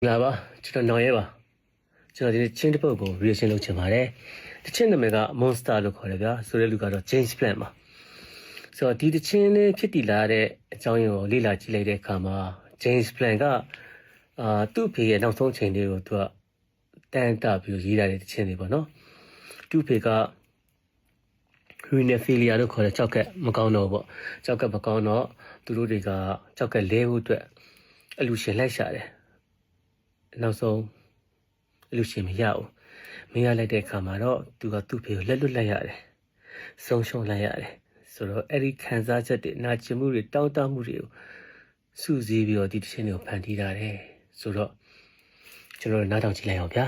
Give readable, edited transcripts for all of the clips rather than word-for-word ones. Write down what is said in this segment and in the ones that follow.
လာပါကျွန်တော်နောင်ရဲပါကျွန်တော်ဒီချင်းတစ်ပုတ်ကို reaction လုပ်ချင်ပါတယ်တချင်းနာမည်က Monster လို့ခေါ်တယ်ဗျာဆိုတဲ့လူကတော့ James Blunt ပါဆိုတော့ဒီတချင်းလေးဖြစ်တည်လာတဲ့အကြောင်းရင်းကိုလေ့လာကြည့်လိုက်တဲ့အခါမှာ James Blunt ကသူ့ဖေရဲ့နောက်ဆုံးအချိန်လေးကိုသူကတန်တပြီးရေးထားတဲ့တချင်းလေးပေါ့နော်သူ့ဖေက renal failure လို့ခေါ်တဲ့ကြောက်ကက်မကောင်းတော့ပေါ့ကြောက်ကက်မကောင်းတော့သူတို့တွေကကြောက်ကက်လဲဖို့အတွက်အလူရှင်လိုက်ရှာတယ်နောက်ဆုံးအလူရှင်မရဘူးမရလိုက်တဲ့အခါမှာတော့သူကသူ့ဖေကိုလက်လွတ်လိုက်ရတယ်ဆုံးရှုံးလိုက်ရတယ်ဆိုတော့အဲ့ဒီခံစားချက်တွေနာကျင်မှုတွေတောင်းတမှုတွေကိုစုစည်းပြီးတော့ဒီတခြင်းတွေကိုဖန်တီးထားတယ်ဆိုတော့ကျွန်တော်တို့နားထောင်ကြည့်လိုက်အောင်ဗျာ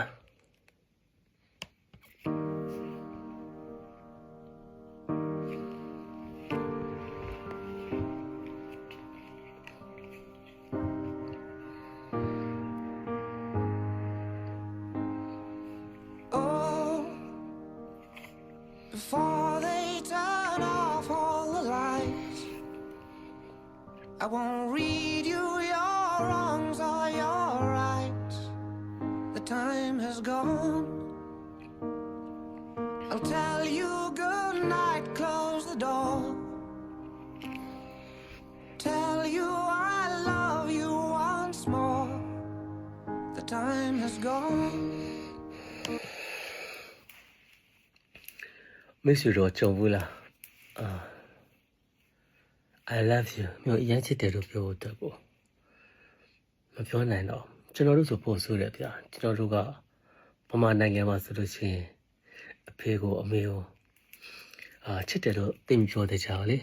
Before they turn off all the lights, I won't read you your wrongs or your rights. The time has gone. I'll tell you good night, close the door. Tell you I love you once more. The time has gone. မိတ်ဆွေတို့ကြုံဘူးလားI love you မျိုးအရင်ချစ်တယ်လို့ပြောတတ်ပေါ့မပြောနိုင်တော့ကျွန်တော်တို့ဆိုပို့ဆိုးတယ်ဗျာကျွန်တော်တို့ကဗမာနိုင်ငံမှာဆိုလို့ရှိရင်အဖေကိုအမေကိုချစ်တယ်လို့သိမပြောတဲ့ကြောင်လေ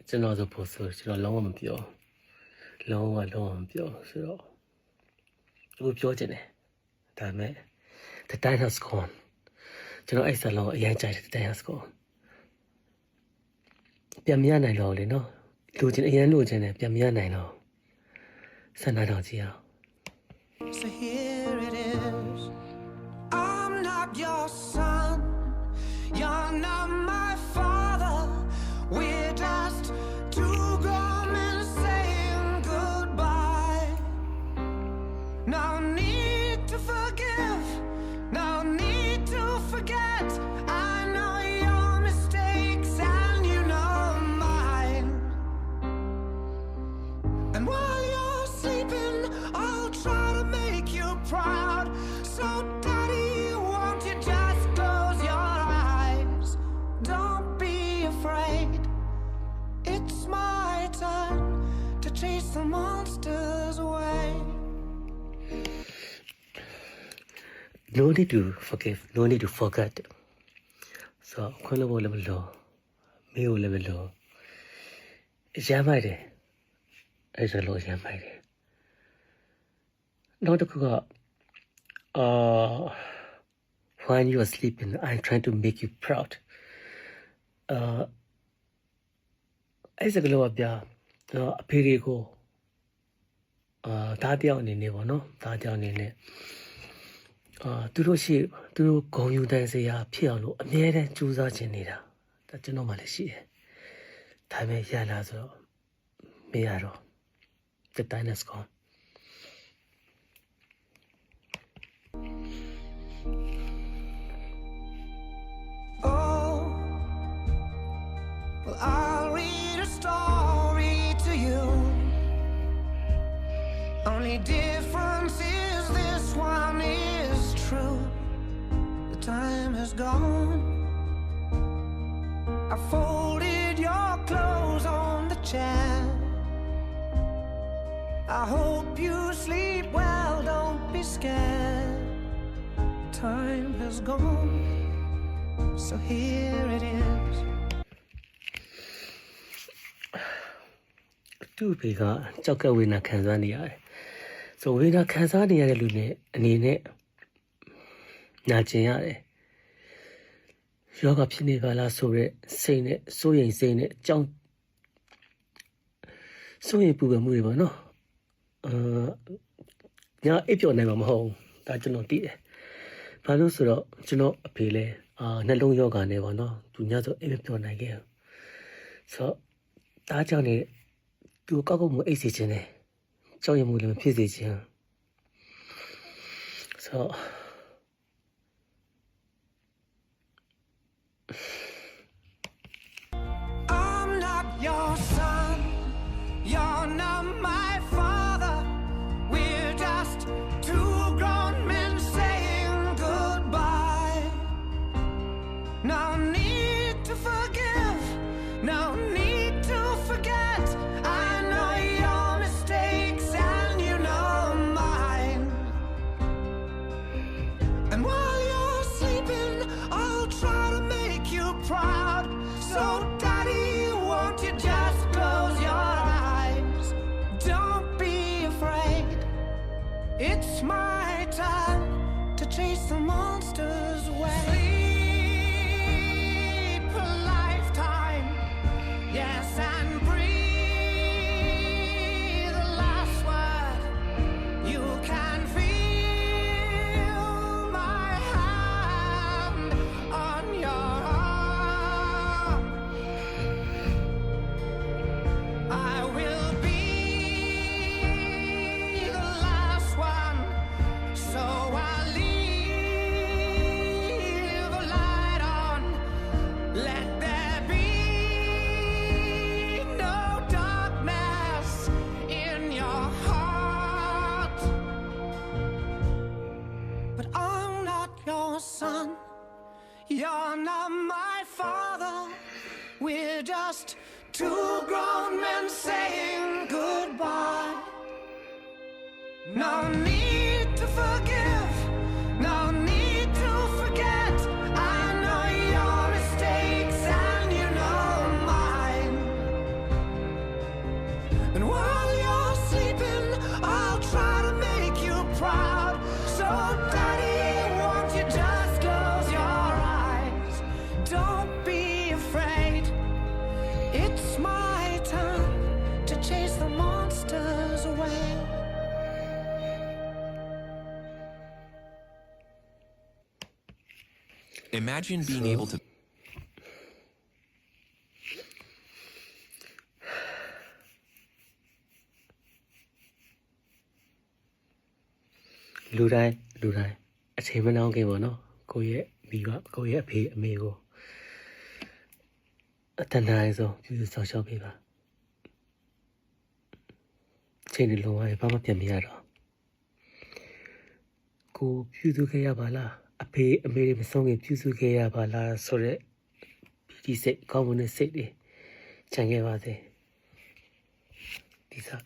ကျွန်တော်ဆိုပို့ဆိုးကျွန်တော်လုံးဝမပြောလုံးဝမပြောဆိုတော့သူပြောချင်တယ်ဒါပေမဲ့ the time has goneကျွန်တော်အဲ့စလုံးအရင်ကြိုက်တဲ့တရားစကောပြန်မရနိုင်တော့လေနော်လိုချင်အရင်လိုချင်တယ်ပြန်မရနိုင်တော့ဆန္ဒတော်ကြည့်အောင် So here it is. I'm not your son. You're not my father. We're just two grown men saying goodbye. No need to forgive. No need to forget. I know your mistakes and you know mine. And while you're sleeping, I'll try to make you proud. So daddy, won't you just close your eyes? Don't be afraid. It's my turn to chase the monsters away. No need to forgive no need to forget ဆိုခွင့်လို့လည်းမလို့မေကိုလည်းမလို့ရမ်းမိုက်တယ်အဲ့ဒါလို့ရမ်းမိုက်တယ်နောက်တစ်ခုကwhen you are sleeping I'm trying to make you proud အဲ့စကလောပြအဖေတွေကိုသားတယောက်အနေနဲ့ပေါ့နော်သားတယောက်အနေနဲ့သူတို့ဂုံယူတန်းစရာဖြစ်အောင်လို့အမြဲတမ်းကြိုးစားခြင်းနေတာဒါကျွန်တော်မှလည်းရှိတယ်ဒါပေမဲ့ရလာဆိုတော့မရတော့ the time is gone Oh, well, I'll read a story to you. Only difference is this one is true. The time has gone. I folded your clothes on the chair. I hope you sleep well, don't be scared. Time has gone. So here it is. သူ့ဖေကကြောက်ကဝေနာခံစားနေရတယ်ဆိုဝေနာခံစားနေရတဲ့လူနဲ့အနေနဲ့ညာကျင်ရတယ်ယောဂဖြစ်နေပါလားဆိုတဲ့စိတ်နဲ့စိုးရိမ်စိတ်နဲ့ကြောင်းစိုးရိမ်ပူပန်မှုတွေပါနော်ညာအိပ်ပျော်နိုင်မှာမဟုတ်ဘူးဒါကျွန်တော်သိတယ်ဘာလို့ဆိုတော့ကျွန်တော်အဖေလဲနှလုံးယောဂနဲ့ပေါ့နော်သူညဆိုအိပ်မပျော်နိုင်ခဲ့ဆိုတော့ဒါကြောင့်နေသူကောက်ကောက်မှုအိတ်စေခြင်းနဲ့ကြောက်ရွံ့မှုလည်းမဖြစ်စေခြင်း အ So I'm not your son, you're not my father. We're just two grown men saying goodbye. No need to forgive, no need to forget. I know your mistakes and you know mine. And while you're sleeping, I'll try to make you proud. So, Daddy, won't you just close your eyes? Don't be afraid. It's my time to chase the monsters away. Sleep a lifetime, yes, and breathe the last word. You can feel my hand on your arm. I will be the last one, so I'll leave a light on. Let there be no darkness in your heart. But I'm not your son, you're not my father. We're just two grown men saying goodbye. No need to forgive, no need to forget. I know your mistakes and you know mine. And while you're sleeping, I'll try to make you proud. So, Daddy, won't you just close your eyes? Don't be afraid. It's my time to chase the monsters away. Imagine being able toလူတိုင်းအချိန်မနှောင်းခင်ပေါ့နော်ကိုယ့်ရဲ့မိဘကိုယ့်ရဲ့အဖေအမေကိုအတန်တိုင်းဆုံးပြုစုဆောင်ရှောက်ပေးပါချိန်တွေလုံးဝဘာမှပြန်မရတော့ကိုပြုစုခဲ့ရပါလားအဖေအမေတွေမဆုံးခင်ပြုစုခဲ့ရပါလားဆိုတော့ဒီစိတ်ကောင်းမွန်တဲ့စိတ်တွေခြံခဲ့ပါစေဒီစား